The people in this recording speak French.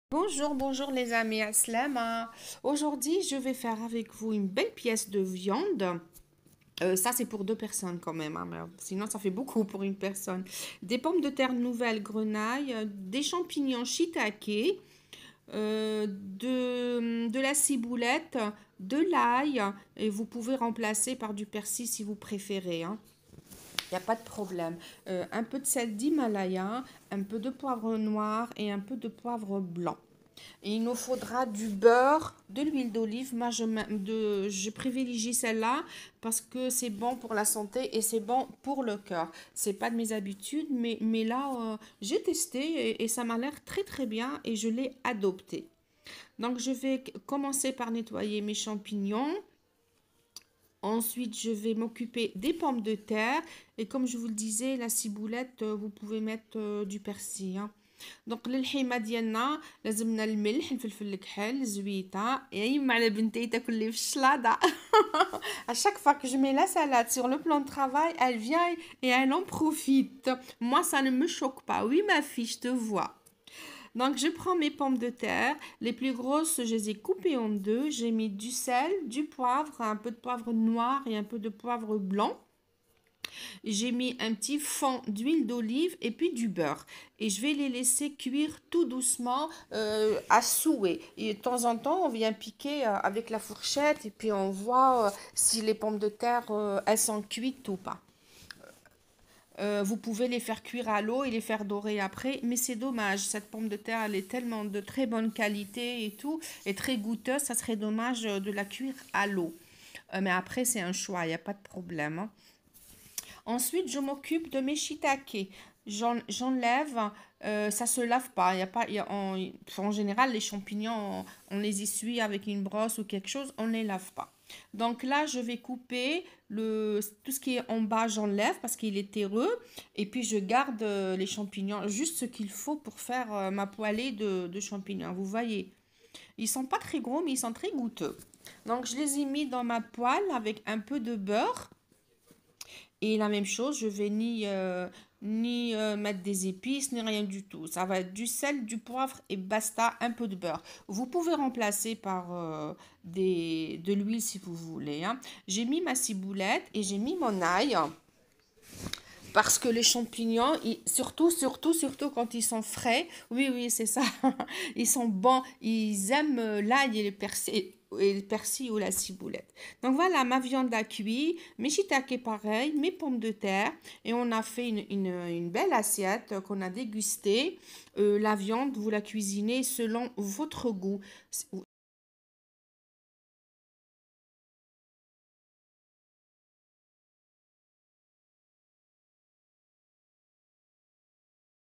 Bonjour, bonjour les amis, Aslama. Aujourd'hui, je vais faire avec vous une belle pièce de viande. Ça, c'est pour deux personnes quand même, hein, mais sinon, ça fait beaucoup pour une personne. Des pommes de terre nouvelles grenaille, des champignons shiitake, de la ciboulette, de l'ail, et vous pouvez remplacer par du persil si vous préférez, hein. Il n'y a pas de problème. Un peu de sel d'Himalaya, un peu de poivre noir et un peu de poivre blanc. Et il nous faudra du beurre, de l'huile d'olive. Moi, je privilégie celle-là parce que c'est bon pour la santé et c'est bon pour le cœur. C'est pas de mes habitudes, mais là, j'ai testé et ça m'a l'air très très bien et je l'ai adopté. Donc, je vais commencer par nettoyer mes champignons. Ensuite, je vais m'occuper des pommes de terre. Et comme je vous le disais, la ciboulette, vous pouvez mettre du persil, hein. دونك للحيمه ديالنا لازمنا الملح الفلفل الكحل الزويته يا اما على بنتي تاكل لي في الشلاضه. À chaque fois que je mets la salade sur le plan de travail, elle vient et elle en profite. Moi, ça ne me choque pas. Oui, ma fille, je te vois. Donc, je prends mes pommes de terre. Les plus grosses, je les ai coupées en deux. J'ai mis du sel, du poivre, un peu de poivre noir et un peu de poivre blanc. J'ai mis un petit fond d'huile d'olive et puis du beurre. Et je vais les laisser cuire tout doucement à souhait. Et de temps en temps, on vient piquer avec la fourchette et puis on voit si les pommes de terre, elles sont cuites ou pas. Vous pouvez les faire cuire à l'eau et les faire dorer après, mais c'est dommage. Cette pomme de terre, elle est tellement de très bonne qualité et tout, et très goûteuse, ça serait dommage de la cuire à l'eau. Mais après, c'est un choix, il n'y a pas de problème, hein. Ensuite, je m'occupe de mes shiitake. J'enlève, ça se lave pas. Y a pas en général, les champignons, on les essuie avec une brosse ou quelque chose, on ne les lave pas. Donc là, je vais couper tout ce qui est en bas, j'enlève parce qu'il est terreux. Et puis, je garde les champignons, juste ce qu'il faut pour faire ma poêlée de champignons. Vous voyez, ils sont pas très gros, mais ils sont très goûteux. Donc, je les ai mis dans ma poêle avec un peu de beurre. Et la même chose, je vais ni mettre des épices, ni rien du tout. Ça va être du sel, du poivre et basta, un peu de beurre. Vous pouvez remplacer par de l'huile si vous voulez, hein. J'ai mis ma ciboulette et j'ai mis mon ail. Parce que les champignons, surtout quand ils sont frais, oui, oui, c'est ça, ils sont bons, ils aiment l'ail et le persil ou la ciboulette. Donc voilà, ma viande a cuit, mes shiitake pareil, mes pommes de terre, et on a fait une belle assiette qu'on a dégustée. La viande, vous la cuisinez selon votre goût.